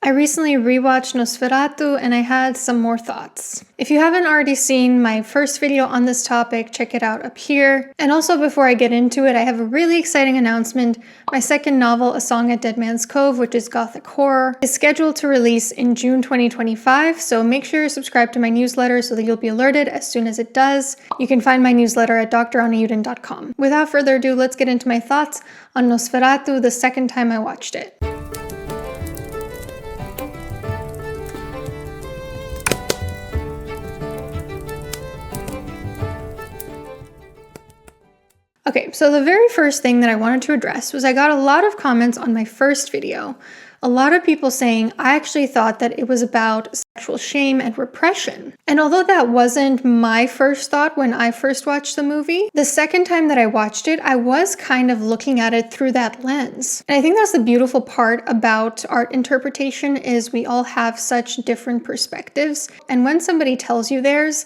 I recently rewatched Nosferatu and I had some more thoughts. If you haven't already seen my first video on this topic, check it out up here. And also before I get into it, I have a really exciting announcement. My second novel, A Song at Dead Man's Cove, which is gothic horror, is scheduled to release in June 2025, so make sure you're subscribed to my newsletter so that you'll be alerted as soon as it does. You can find my newsletter at dranayuden.com. Without further ado, let's get into my thoughts on Nosferatu the second time I watched it. Okay, so the very first thing that I wanted to address was I got a lot of comments on my first video. A lot of people saying I actually thought that it was about sexual shame and repression. And although that wasn't my first thought when I first watched the movie, the second time that I watched it, I was kind of looking at it through that lens. And I think that's the beautiful part about art interpretation is we all have such different perspectives. And when somebody tells you theirs,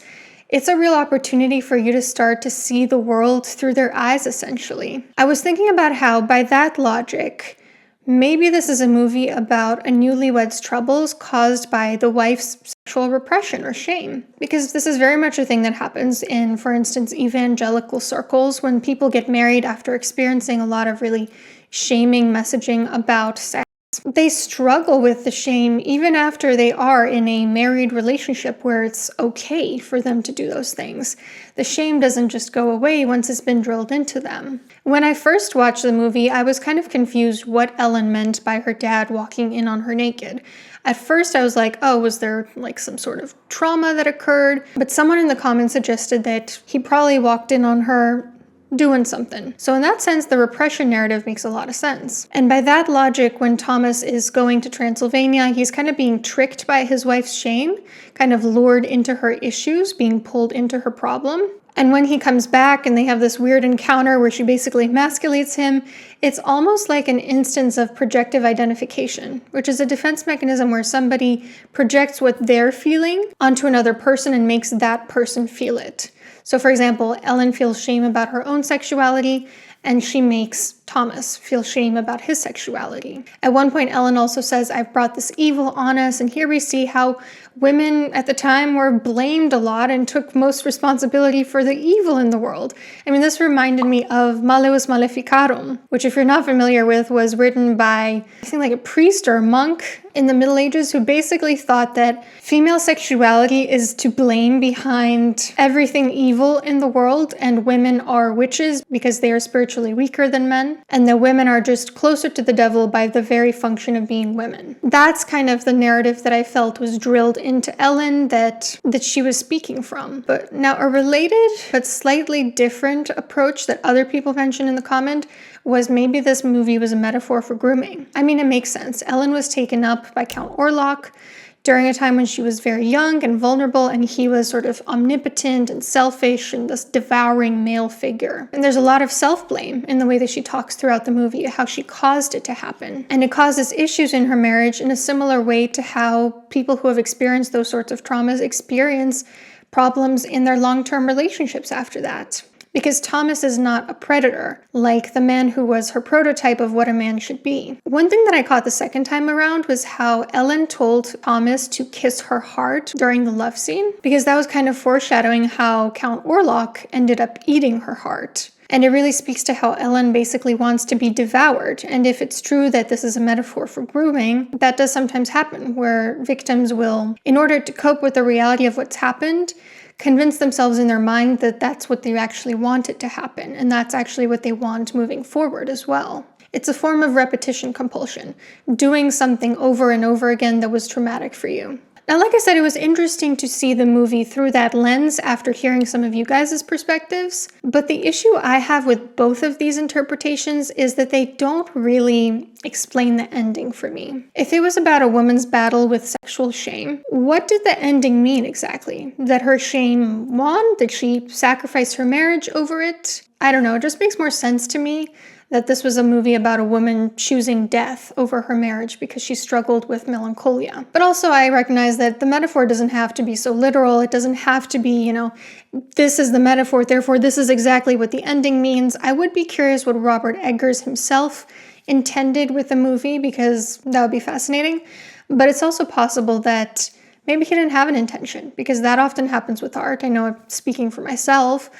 it's a real opportunity for you to start to see the world through their eyes, essentially. I was thinking about how, by that logic, maybe this is a movie about a newlywed's troubles caused by the wife's sexual repression or shame. Because this is very much a thing that happens in, for instance, evangelical circles when people get married after experiencing a lot of really shaming messaging about sex. They struggle with the shame even after they are in a married relationship where it's okay for them to do those things. The shame doesn't just go away once it's been drilled into them. When I first watched the movie, I was kind of confused what Ellen meant by her dad walking in on her naked. At first I was like, oh, was there like some sort of trauma that occurred? But someone in the comments suggested that he probably walked in on her doing something. So in that sense, the repression narrative makes a lot of sense. And by that logic, when Thomas is going to Transylvania, he's kind of being tricked by his wife's shame, kind of lured into her issues, being pulled into her problem. And when he comes back and they have this weird encounter where she basically emasculates him, it's almost like an instance of projective identification, which is a defense mechanism where somebody projects what they're feeling onto another person and makes that person feel it. So for example, Ellen feels shame about her own sexuality, and she makes Thomas feel shame about his sexuality. At one point, Ellen also says, I've brought this evil on us, and here we see how women at the time were blamed a lot and took most responsibility for the evil in the world. I mean, this reminded me of Malleus Maleficarum, which if you're not familiar with, was written by, I think like a priest or a monk in the Middle Ages who basically thought that female sexuality is to blame behind everything evil in the world, and women are witches because they are spiritually weaker than men, and the women are just closer to the devil by the very function of being women. That's kind of the narrative that I felt was drilled into Ellen that she was speaking from. But now a related but slightly different approach that other people mentioned in the comment was maybe this movie was a metaphor for grooming. I mean, it makes sense. Ellen was taken up by Count Orlok during a time when she was very young and vulnerable, and he was sort of omnipotent and selfish and this devouring male figure. And there's a lot of self-blame in the way that she talks throughout the movie, how she caused it to happen. And it causes issues in her marriage in a similar way to how people who have experienced those sorts of traumas experience problems in their long-term relationships after that. Because Thomas is not a predator, like the man who was her prototype of what a man should be. One thing that I caught the second time around was how Ellen told Thomas to kiss her heart during the love scene, because that was kind of foreshadowing how Count Orlok ended up eating her heart. And it really speaks to how Ellen basically wants to be devoured. And if it's true that this is a metaphor for grooming, that does sometimes happen, where victims will, in order to cope with the reality of what's happened, convince themselves in their mind that that's what they actually want it to happen, and that's actually what they want moving forward as well. It's a form of repetition compulsion, doing something over and over again that was traumatic for you. Now, like I said, it was interesting to see the movie through that lens after hearing some of you guys' perspectives, but the issue I have with both of these interpretations is that they don't really explain the ending for me. If it was about a woman's battle with sexual shame, what did the ending mean exactly? That her shame won? Did she sacrifice her marriage over it? I don't know, it just makes more sense to me that this was a movie about a woman choosing death over her marriage because she struggled with melancholia. But also I recognize that the metaphor doesn't have to be so literal. It doesn't have to be, this is the metaphor, therefore this is exactly what the ending means. I would be curious what Robert Eggers himself intended with the movie, because that would be fascinating. But it's also possible that maybe he didn't have an intention, because that often happens with art. I know I'm speaking for myself.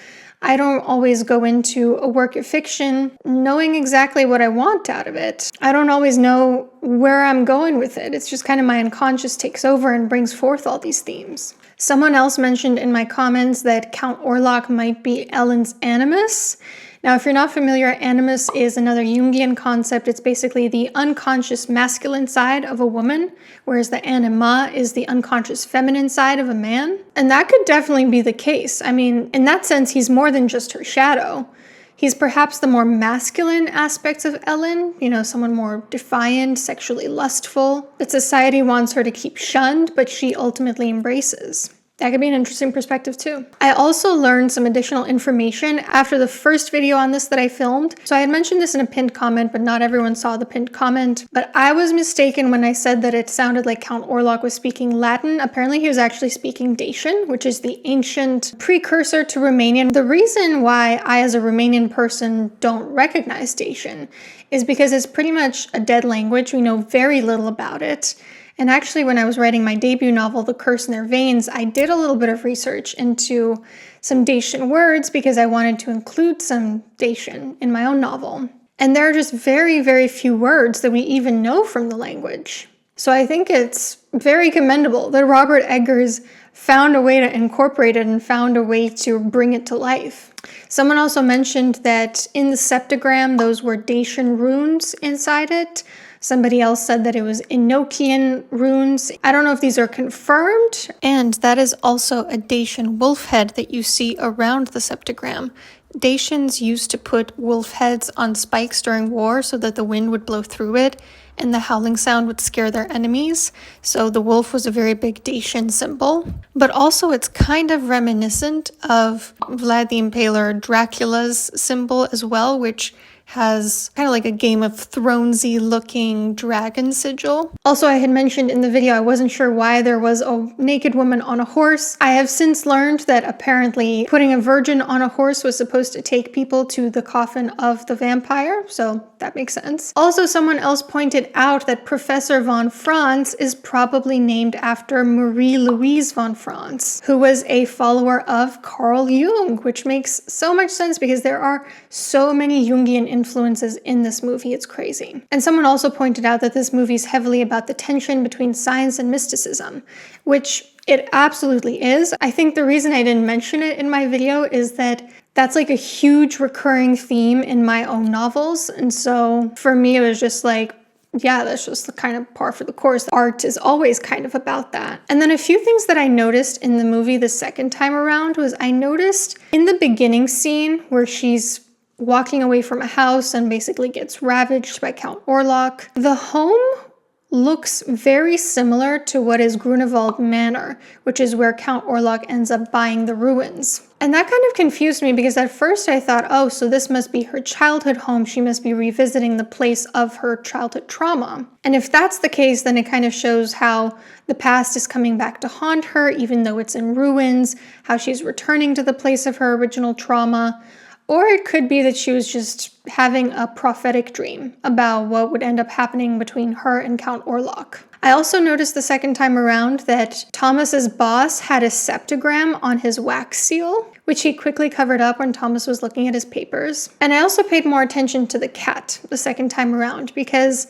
I don't always go into a work of fiction knowing exactly what I want out of it. I don't always know where I'm going with it. It's just kind of my unconscious takes over and brings forth all these themes. Someone else mentioned in my comments that Count Orlok might be Ellen's animus. Now, if you're not familiar, animus is another Jungian concept. It's basically the unconscious masculine side of a woman, whereas the anima is the unconscious feminine side of a man. And that could definitely be the case. I mean, in that sense, he's more than just her shadow. He's perhaps the more masculine aspects of Ellen, someone more defiant, sexually lustful, that society wants her to keep shunned, but she ultimately embraces. That could be an interesting perspective too. I also learned some additional information after the first video on this that I filmed. So I had mentioned this in a pinned comment, but not everyone saw the pinned comment. But I was mistaken when I said that it sounded like Count Orlok was speaking Latin. Apparently he was actually speaking Dacian, which is the ancient precursor to Romanian. The reason why I, as a Romanian person, don't recognize Dacian is because it's pretty much a dead language. We know very little about it. And actually, when I was writing my debut novel, The Curse in Their Veins, I did a little bit of research into some Dacian words because I wanted to include some Dacian in my own novel. And there are just very, very few words that we even know from the language. So I think it's very commendable that Robert Eggers found a way to incorporate it and found a way to bring it to life. Someone also mentioned that in the septagram, those were Dacian runes inside it. Somebody else said that it was Enochian runes. I don't know if these are confirmed. And that is also a Dacian wolf head that you see around the septagram. Dacians used to put wolf heads on spikes during war so that the wind would blow through it and the howling sound would scare their enemies. So the wolf was a very big Dacian symbol. But also it's kind of reminiscent of Vlad the Impaler, Dracula's symbol as well, which has kind of like a Game of Thronesy looking dragon sigil. Also, I had mentioned in the video I wasn't sure why there was a naked woman on a horse. I have since learned that apparently putting a virgin on a horse was supposed to take people to the coffin of the vampire, so that makes sense. Also, someone else pointed out that Professor von Franz is probably named after Marie-Louise von Franz, who was a follower of Carl Jung, which makes so much sense because there are so many Jungian influences in this movie. It's crazy. And someone also pointed out that this movie is heavily about the tension between science and mysticism, which it absolutely is. I think the reason I didn't mention it in my video is that that's like a huge recurring theme in my own novels. And so for me, it was just like, yeah, that's just the kind of par for the course. Art is always kind of about that. And then a few things that I noticed in the movie the second time around was I noticed in the beginning scene where she's walking away from a house and basically gets ravaged by Count Orlok, the home looks very similar to what is Grunewald Manor, which is where Count Orlok ends up buying the ruins. And that kind of confused me because at first I thought, oh, so this must be her childhood home. She must be revisiting the place of her childhood trauma. And if that's the case, then it kind of shows how the past is coming back to haunt her, even though it's in ruins, how she's returning to the place of her original trauma. Or it could be that she was just having a prophetic dream about what would end up happening between her and Count Orlok. I also noticed the second time around that Thomas's boss had a septagram on his wax seal, which he quickly covered up when Thomas was looking at his papers. And I also paid more attention to the cat the second time around because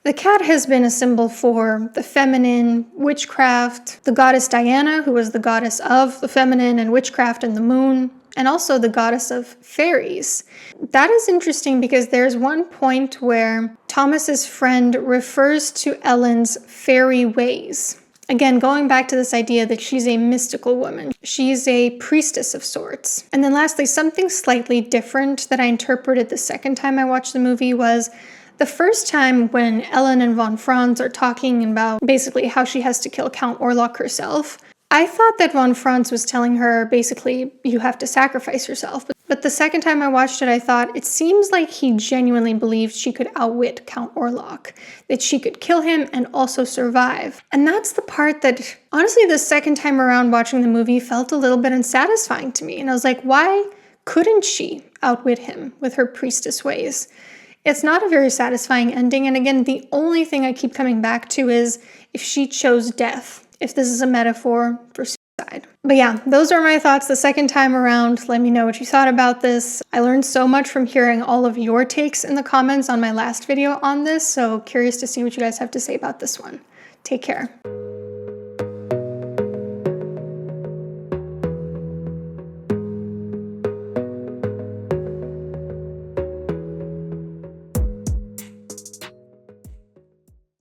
the cat has been a symbol for the feminine, witchcraft, the goddess Diana, who was the goddess of the feminine and witchcraft and the moon, and also the goddess of fairies. That is interesting because there's one point where Thomas's friend refers to Ellen's fairy ways. Again, going back to this idea that she's a mystical woman. She's a priestess of sorts. And then lastly, something slightly different that I interpreted the second time I watched the movie was the first time when Ellen and von Franz are talking about basically how she has to kill Count Orlok herself. I thought that von Franz was telling her, basically, you have to sacrifice yourself. But the second time I watched it, I thought, it seems like he genuinely believed she could outwit Count Orlok, that she could kill him and also survive. And that's the part that, honestly, the second time around watching the movie felt a little bit unsatisfying to me. And I was like, why couldn't she outwit him with her priestess ways? It's not a very satisfying ending, and again, the only thing I keep coming back to is if she chose death, if this is a metaphor for suicide. But yeah, those are my thoughts the second time around. Let me know what you thought about this. I learned so much from hearing all of your takes in the comments on my last video on this, so curious to see what you guys have to say about this one. Take care.